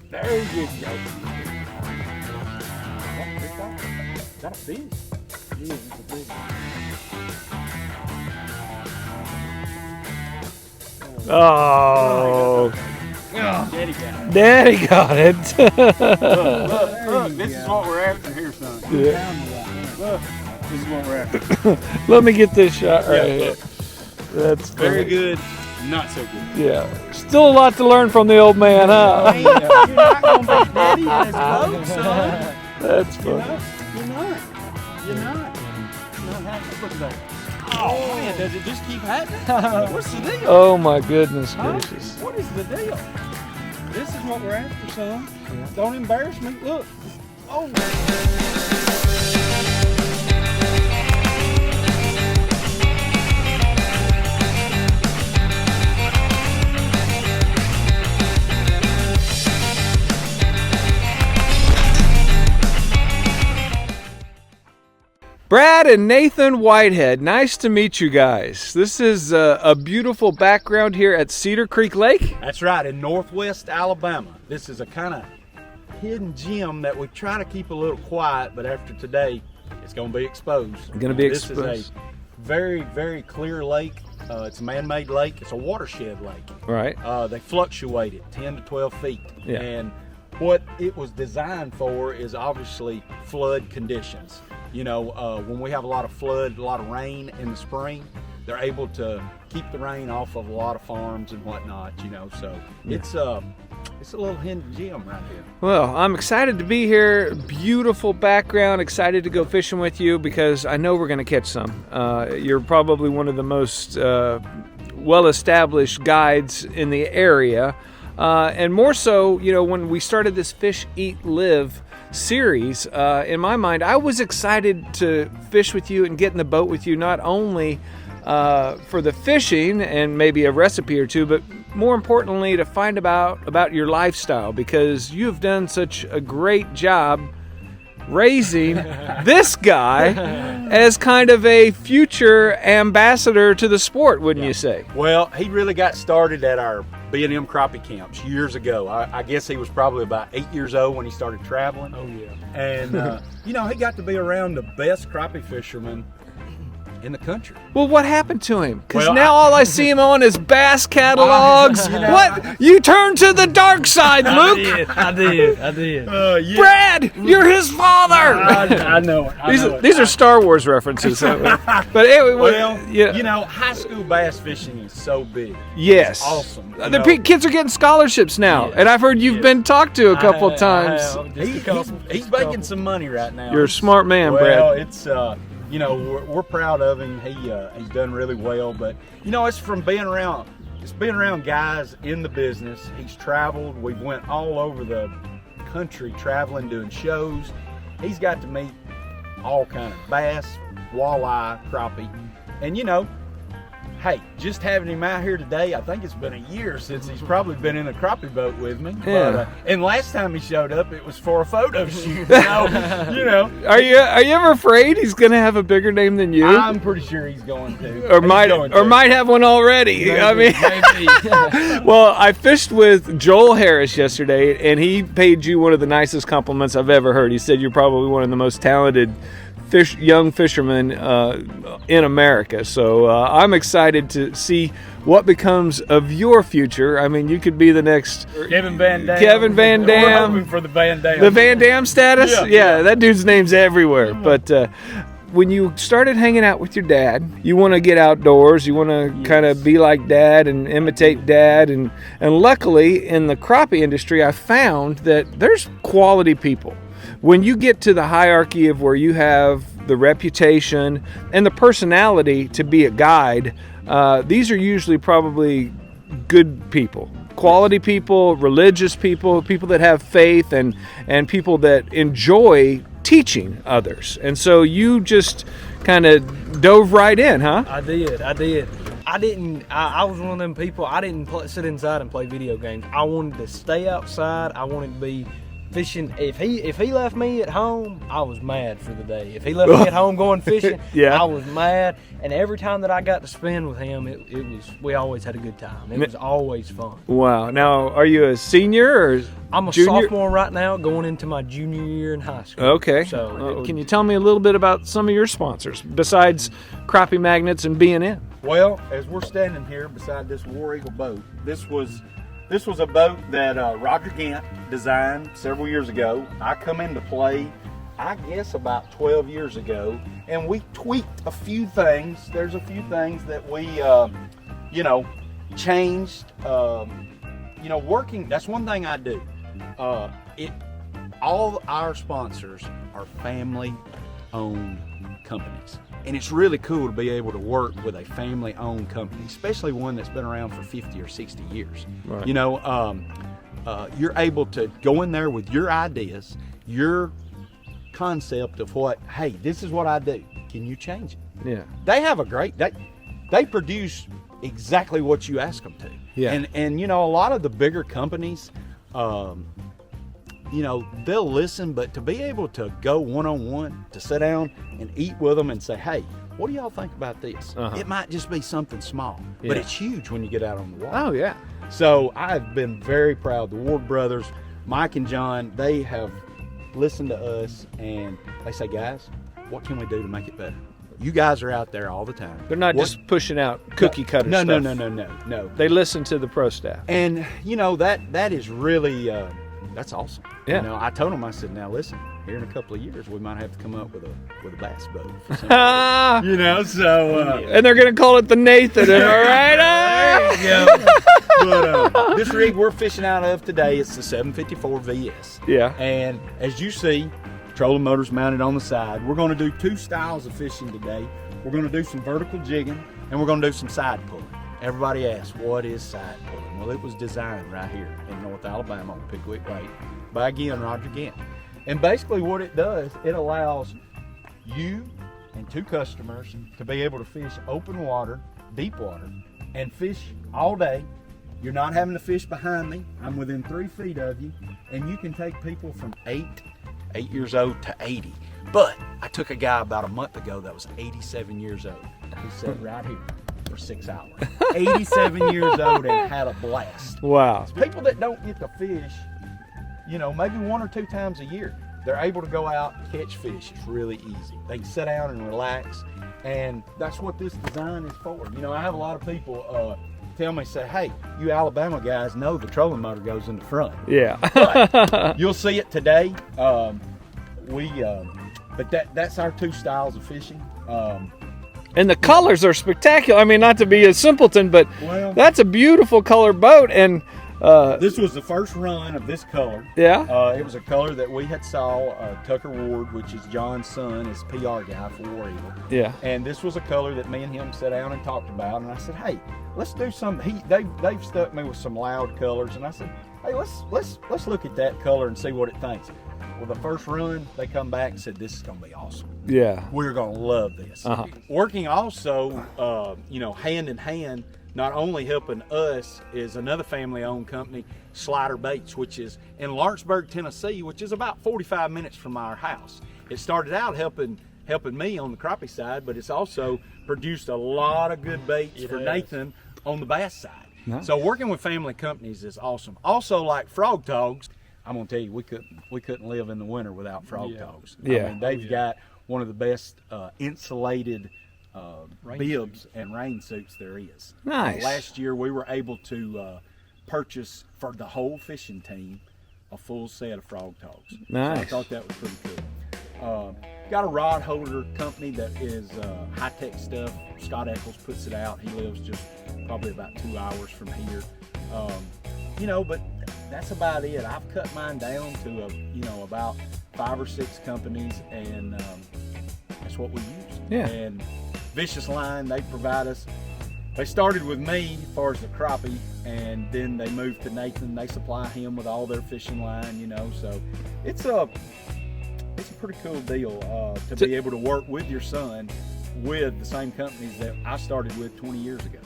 There you go. Is that a fish? Yeah, it's a big one. Oh, Daddy got it. Daddy got it. Look, this is what we're after here, son. Yeah. Look, this is what we're after. Let me get this shot right here. That's Very funny. good, not so good. Yeah. Still a lot to learn from the old man, huh? You're not going to be daddy in his boat, son. That's funny. You're not. You're not. Look at that. Oh, man, does it just keep happening? What's the deal? Oh my goodness Huh? gracious. What is the deal? This is what we're after, son. Don't embarrass me. Look. Oh. Brad and Nathan Whitehead, nice to meet you guys. This is a beautiful background here at Cedar Creek Lake. That's right, in northwest Alabama. This is a kind of hidden gem that we try to keep a little quiet, but after today, it's going to be exposed. Going to be This exposed. is a very, very clear lake. It's a man-made lake. It's a watershed lake. Right. They fluctuate at 10 to 12 feet. Yeah. And what it was designed for is obviously flood conditions. You know, when we have a lot of flood, a lot of rain in the spring, they're able to keep the rain off of a lot of farms and whatnot, you know. So it's a little hidden gem right here. Well, I'm excited to be here. Beautiful background. Excited to go fishing with you because I know we're going to catch some. You're probably one of the most well-established guides in the area. And more so, you know, when we started this Fish, Eat, Live series, in my mind, I was excited to fish with you and get in the boat with you, not only for the fishing and maybe a recipe or two, but more importantly to find about your lifestyle, because you've done such a great job raising this guy as kind of a future ambassador to the sport, wouldn't you say? Well, he really got started at our B&M crappie camps years ago. I guess he was probably about 8 years old when he started traveling. Oh yeah. And, you know, he got to be around the best crappie fishermen in the country. Well, what happened to him? Because Well, now all I see him on is bass catalogs. You know, What? You turned to the dark side, Luke. I did. Yeah. Brad, you're his father. I know it. These are Star Wars references. But anyway, Well, yeah. you know, high school bass fishing is so big. Yes. It's awesome. You The know, kids are getting scholarships now, Yes. and I've heard you've been talked to a couple times. he's making some money right now. You're a smart man, Well, Brad. it's you know, we're proud of him. He's done really well, but you know, it's being around guys in the business. He's traveled. We went all over the country traveling, doing shows. He's got to meet all kind of bass, walleye, crappie, and you know, hey, just having him out here today, I think it's been a year since he's probably been in a crappie boat with me. Yeah. But, and last time he showed up, it was for a photo shoot. So, you know, Are you ever afraid he's going to have a bigger name than you? I'm pretty sure he's going to. or He's might going to. have one already. I mean, well, I fished with Joel Harris yesterday, and he paid you one of the nicest compliments I've ever heard. He said you're probably one of the most talented young fishermen in America. So I'm excited to see what becomes of your future. I mean, you could be the next Kevin Van Dam. Kevin Van Dam. We're hoping for the Van Dam. The Van Dam status? Yeah. That dude's name's everywhere. But when you started hanging out with your dad, you want to get outdoors, you want to kind of be like dad and imitate dad. And luckily, in the crappie industry, I found that there's quality people. When you get to the hierarchy of where you have the reputation and the personality to be a guide, these are usually probably good people. Quality people, religious people, people that have faith, and people that enjoy teaching others. And so you just kind of dove right in, huh? I did. I was one of them people. I didn't sit inside and play video games. I wanted to stay outside. I wanted to be fishing. If he left me at home, I was mad for the day. If he left me at home going fishing, Yeah. I was mad. And every time that I got to spend with him, we always had a good time. It was always fun. Wow. Now, are you a senior or I'm a junior? sophomore right now, going into my junior year in high school. Okay. So Can you tell me a little bit about some of your sponsors besides Crappie Magnets and B&N? Well, as we're standing here beside this War Eagle boat, this was a boat that Roger Gant designed several years ago. I come into play, I guess, about 12 years ago, and we tweaked a few things. There's a few things that we, changed. Working. That's one thing I do. All our sponsors are family-owned companies. And it's really cool to be able to work with a family-owned company, especially one that's been around for 50 or 60 years. Right. You're able to go in there with your ideas, your concept of hey, this is what I do. Can you change it? Yeah. They have they produce exactly what you ask them to. Yeah. And a lot of the bigger companies, they'll listen, but to be able to go one-on-one, to sit down and eat with them and say, hey, what do y'all think about this? Uh-huh. It might just be something small, Yeah. but it's huge when you get out on the water. Oh, yeah. So I've been very proud. The Ward brothers, Mike and John, they have listened to us and they say, guys, what can we do to make it better? You guys are out there all the time. They're not just pushing out cookie cutter no, stuff. No. They listen to the pro staff. And that is really that's awesome. Yeah. I told them, I said, now listen, here in a couple of years we might have to come up with a bass boat for something. So And they're going to call it the Nathan, all right? there you go. But this rig we're fishing out of today, it's the 754 VS. Yeah. And as you see, trolling motors mounted on the side. We're going to do two styles of fishing today. We're going to do some vertical jigging and we're going to do some side pulling. Everybody asks, what is side pulling? Well, it was designed right here in North Alabama on Pickwick Lake by, again, Roger Gant. And basically what it does, it allows you and two customers to be able to fish open water, deep water, and fish all day. You're not having to fish behind me. I'm within 3 feet of you. And you can take people from 8 years old to 80. But I took a guy about a month ago that was 87 years old. He sat right here for 6 hours. 87 years old and had a blast. Wow. People that don't get to fish, maybe 1 or 2 times a year, they're able to go out and catch fish. It's really easy. They can sit down and relax. And that's what this design is for. I have a lot of people tell me, say, hey, you Alabama guys know the trolling motor goes in the front. Yeah. But you'll see it today. But that's our 2 styles of fishing. And the colors are spectacular. I mean, not to be a simpleton, but that's a beautiful color boat. And this was the first run of this color. Yeah. It was a color that we had saw Tucker Ward, which is John's son, is PR guy for War Eagle. Yeah. And this was a color that me and him sat down and talked about. And I said, hey, let's do something. They've stuck me with some loud colors, and I said, hey, let's look at that color and see what it thinks. Well, the first run, they come back and said, this is going to be awesome. Yeah. We're going to love this. Uh-huh. Working also, hand in hand, not only helping us, is another family-owned company, Slider Baits, which is in Lawrenceburg, Tennessee, which is about 45 minutes from our house. It started out helping me on the crappie side, but it's also produced a lot of good baits for Nathan on the bass side. Nice. So working with family companies is awesome. Also, like Frog Togs, I'm gonna tell you, we couldn't live in the winter without Frog Togs. Yeah. I mean, they've got one of the best insulated bibs and rain suits there is. Nice. Last year we were able to purchase for the whole fishing team a full set of Frog Togs. Nice. So I thought that was pretty cool. Got a rod holder company that is high-tech stuff. Scott Eccles puts it out. He lives just probably about 2 hours from here. But that's about it. I've cut mine down to about 5 or 6 companies, and that's what we use. Yeah. And Vicious Line, they provide us. They started with me as far as the crappie, and then they moved to Nathan. They supply him with all their fishing line, So it's a pretty cool deal to be able to work with your son with the same companies that I started with 20 years ago.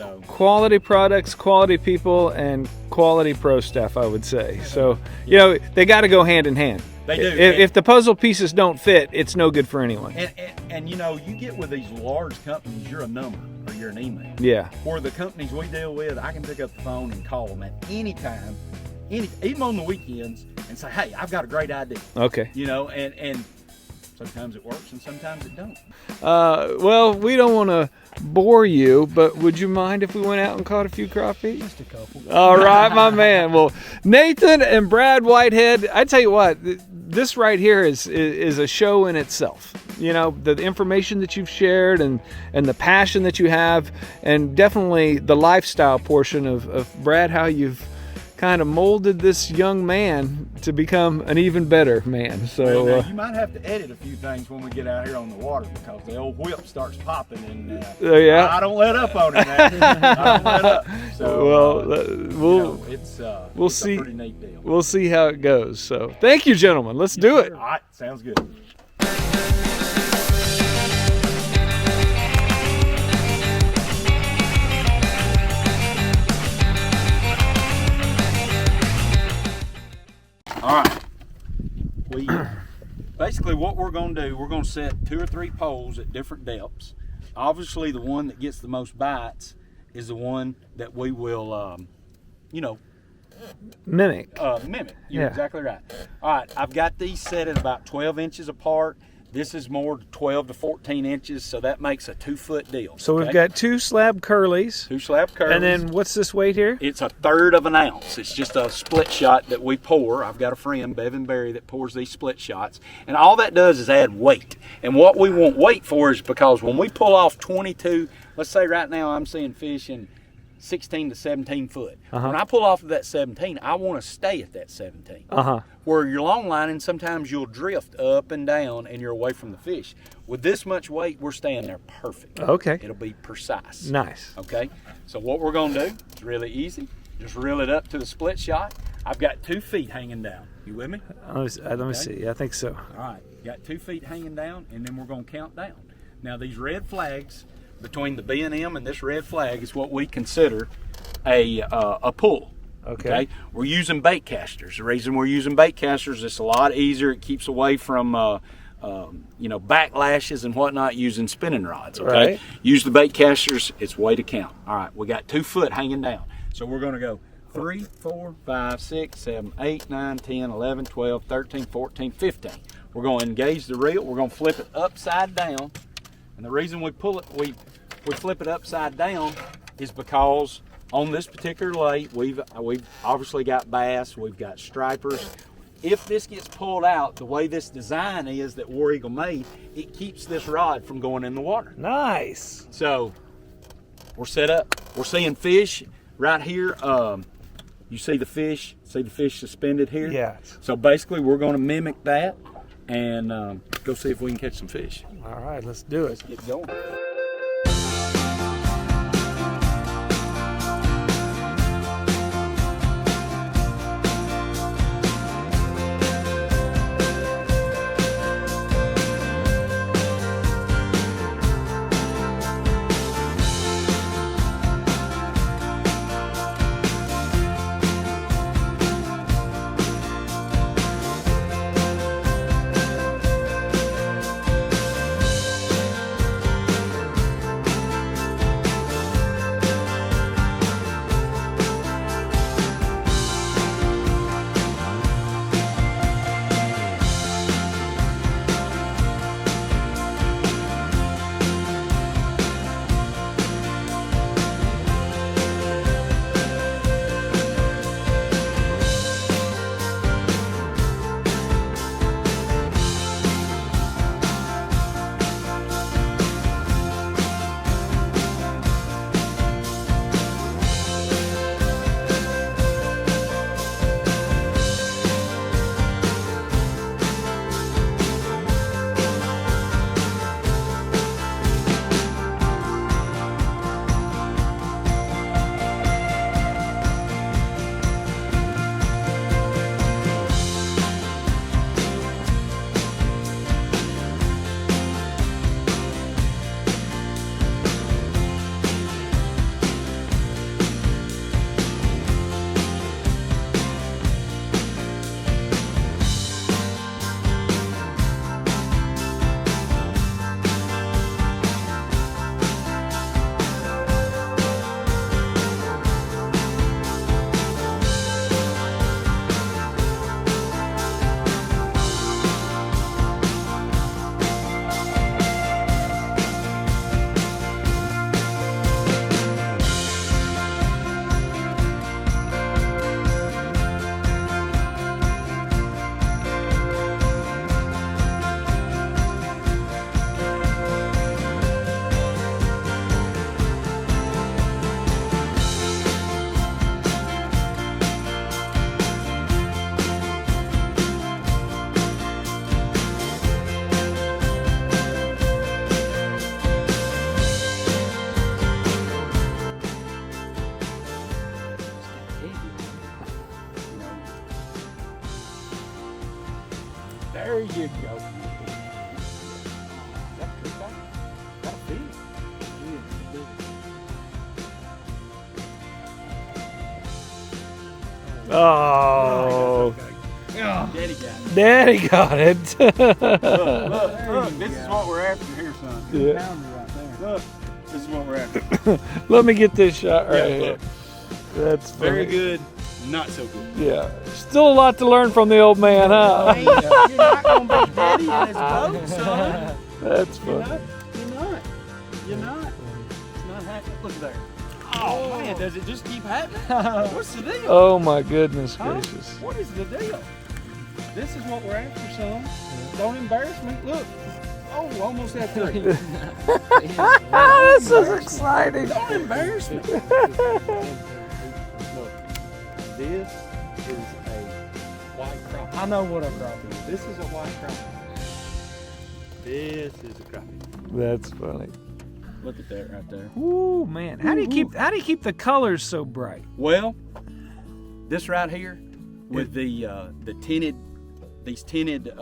So quality products, quality people, and quality pro staff, I would say. So, you know, they got to go hand in hand. they do. If the puzzle pieces don't fit, it's no good for anyone. And you know, you get with these large companies, you're a number or you're an email. Yeah. For the companies we deal with, I can pick up the phone and call them at any time, even on the weekends, and say, hey, I've got a great idea. Okay. You know, and sometimes it works and sometimes it don't. Well, we don't want to bore you, but would you mind if we went out and caught a few crappie? Just a couple. All right, my man. Well, Nathan and Brad Whitehead, I tell you what, this right here is a show in itself. You know, the information that you've shared and the passion that you have, and definitely the lifestyle portion of Brad, how you've kind of molded this young man to become an even better man. So Well, now, you might have to edit a few things when we get out here on the water because the old whip starts popping, and yeah. I don't let up on it. Man. I don't let up. So we'll it's see. a pretty neat deal. We'll see how it goes. So thank you, gentlemen. Let's do it. All right, sounds good. All right. We basically what we're going to do, we're going to set 2 or 3 poles at different depths. Obviously, the one that gets the most bites is the one that we will, Mimic. mimic. You're Yeah. exactly right. All right, I've got these set at about 12 inches apart. This is more 12 to 14 inches, so that makes a 2-foot deal. So we've okay? got 2 slab curlies. 2 slab curves. And then what's this weight here? It's 1/3 of an ounce. It's just a split shot that we pour. I've got a friend, Bevan Berry, that pours these split shots. And all that does is add weight. And what we want weight for is because when we pull off 22, let's say right now I'm seeing fish in 16 to 17 foot. Uh-huh. When I pull off of that 17, I want to stay at that 17. Uh-huh. Where you're long lining, sometimes you'll drift up and down and you're away from the fish. With this much weight, we're staying there perfect. Okay. It'll be precise. Nice. Okay, so what we're going to do is really easy. Just reel it up to the split shot. I've got 2 feet hanging down. You with me? Let me see. I think so. All right, got 2 feet hanging down, and then we're going to count down. Now, these red flags, between the B&M and this red flag, is what we consider a pull. Okay. We're using bait casters. The reason we're using bait casters, it's a lot easier. It keeps away from backlashes and whatnot using spinning rods. Okay. Right. Use the bait casters. It's way to count. All right. We got 2 foot hanging down. So we're going to go 3, 4, 5, 6, 7, 8, 9, 10, 11, 12, 13, 14, 15. We're going to engage the reel. We're going to flip it upside down. And the reason we pull it, we flip it upside down is because on this particular lake, we've obviously got bass, we've got stripers. If this gets pulled out, the way this design is that War Eagle made, it keeps this rod from going in the water. Nice. So we're set up. We're seeing fish right here. You see the fish suspended here? Yeah. So basically we're going to mimic that and go see if we can catch some fish. All right, let's do it. Let's get going. There you go. Got a feed. Oh, Daddy got it. Daddy got it. Look, this is what we're after here, son. Yeah. Pounder right there. Look, this is what we're after. Let me get this shot right Yeah, here. look. That's Very funny. good, not so good. Yeah. Still a lot to learn from the old man, huh? You're not gonna be daddy in this boat, son. That's You're funny. not. You're not. You're not. It's not happening. Look there. Oh man, does it just keep happening? What's the deal? Oh my goodness Huh? gracious. What is the deal? This is what we're after, son. Don't embarrass me. Look. Oh, almost had three. This is exciting. Don't embarrass me. Look, this is a white crappie. I know what a crappie is. This is a white crappie. This is a crappie. That's funny. Look at that right there. Ooh man, how do you keep the colors so bright? Well, this right here with the tinted, these tinted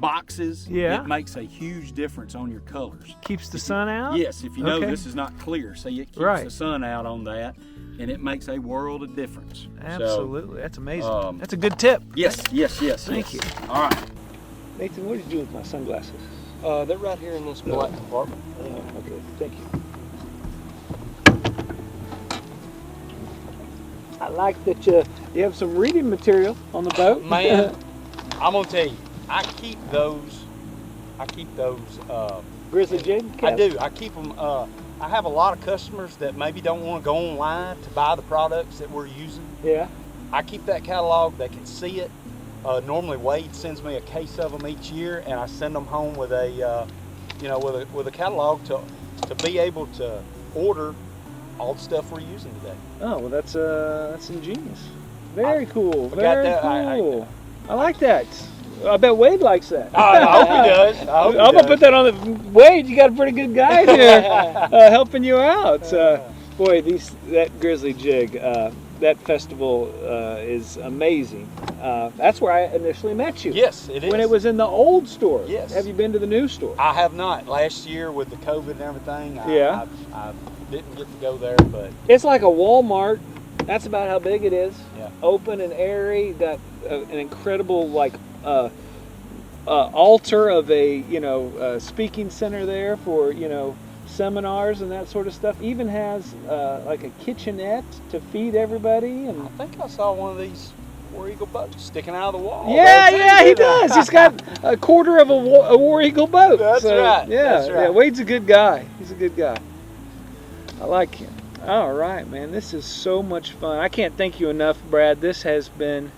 boxes, Yeah. it makes a huge difference on your colors. Keeps the sun out? Yes, if you know Okay. this is not clear, see it keeps Right. the sun out on that, and it makes a world of difference. Absolutely. That's amazing. um, That's a good tip. Yes. Thank yes. All right. Nathan, what did you do with my sunglasses? They're right here in this black compartment. Okay, thank you. I like that you have some reading material on the boat. Man, I'm gonna tell you, I keep those. Grizzly jig? I do. I keep them. I have a lot of customers that maybe don't want to go online to buy the products that we're using. Yeah. I keep that catalog. They can see it. Normally, Wade sends me a case of them each year, and I send them home with a, with a catalog to be able to order all the stuff we're using today. Oh, well, that's ingenious. Very cool. got Very that. cool. I like that. I bet Wade likes that. I hope he does. I hope he I'm gonna does. put that on the Wade. You got a pretty good guy here helping you out. Boy, that Grizzly jig, that festival is amazing. That's where I initially met you. Yes, it is. When it was in the old store. Yes. Have you been to the new store? I have not. Last year with the COVID and everything, Yeah. I didn't get to go there, but It's like a Walmart. That's about how big it is. Yeah. Open and airy. Got an incredible altar of a speaking center there for seminars and that sort of stuff. Even has like a kitchenette to feed everybody. And I think I saw one of these War Eagle boats sticking out of the wall. yeah, he does. He's got a quarter of a War Eagle boat. That's right. Yeah, That's right. yeah. Wade's a good guy. He's a good guy. I like him. All right, man. This is so much fun. I can't thank you enough, Brad. This has been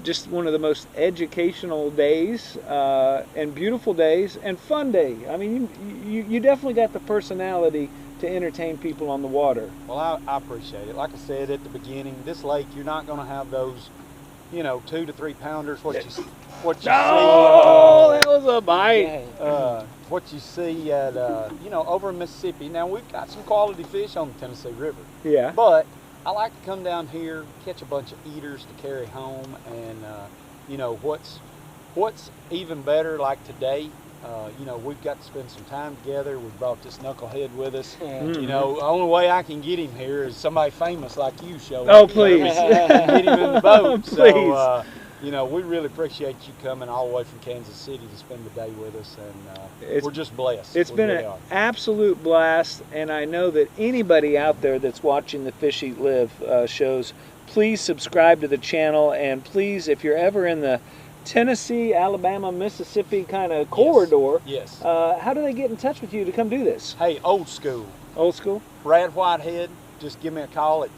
just one of the most educational days and beautiful days and fun day. I mean, you definitely got the personality to entertain people on the water. Well, I appreciate it. Like I said at the beginning, this lake, you're not going to have those, 2 to 3 pounders. What you Oh, that was a bite. see, what you see at, over in Mississippi. Now we've got some quality fish on the Tennessee River, Yeah. but I like to come down here, catch a bunch of eaters to carry home, and what's even better, like today. We've got to spend some time together. We brought this knucklehead with us. Mm-hmm. The only way I can get him here is somebody famous like you show Oh, up. please. Get him in the boat. Please. So, we really appreciate you coming all the way from Kansas City to spend the day with us, and we're just blessed. It's We been really an are. absolute blast, and I know that anybody out there that's watching the Fish Eat Live shows, please subscribe to the channel, and please, if you're ever in the Tennessee, Alabama, Mississippi kind of corridor, Yes. how do they get in touch with you to come do this? Hey, old school. Old school? Brad Whitehead, just give me a call at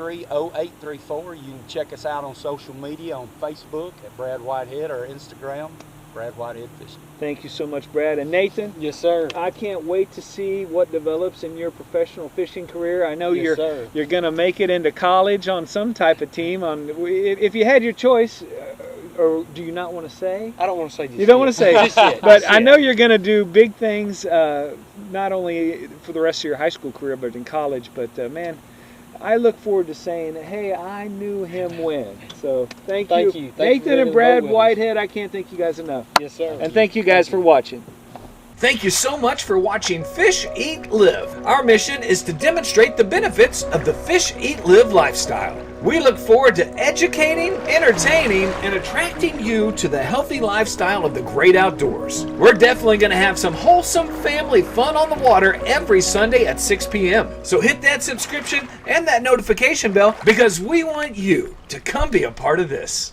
256-483-0834. You can check us out on social media on Facebook at Brad Whitehead or Instagram, Brad Whitehead Fishing. Thank you so much, Brad. And Nathan, Yes, sir. I can't wait to see what develops in your professional fishing career. I know Yes, sir. you're going to make it into college on some type of team. If you had your choice, or do you not want to say? I don't want to say just You don't want to say, just yet. but Just I yet. know you're going to do big things, not only for the rest of your high school career, but in college. But man, I look forward to saying, hey, I knew him when. So thank Thank you. you. Thank you Nathan for and Brad letting me know. Whitehead, I can't thank you guys enough. Yes, sir. And thank you guys for watching. Thank you so much for watching Fish, Eat, Live. Our mission is to demonstrate the benefits of the Fish, Eat, Live lifestyle. We look forward to educating, entertaining, and attracting you to the healthy lifestyle of the great outdoors. We're definitely going to have some wholesome family fun on the water every Sunday at 6 p.m. So hit that subscription and that notification bell because we want you to come be a part of this.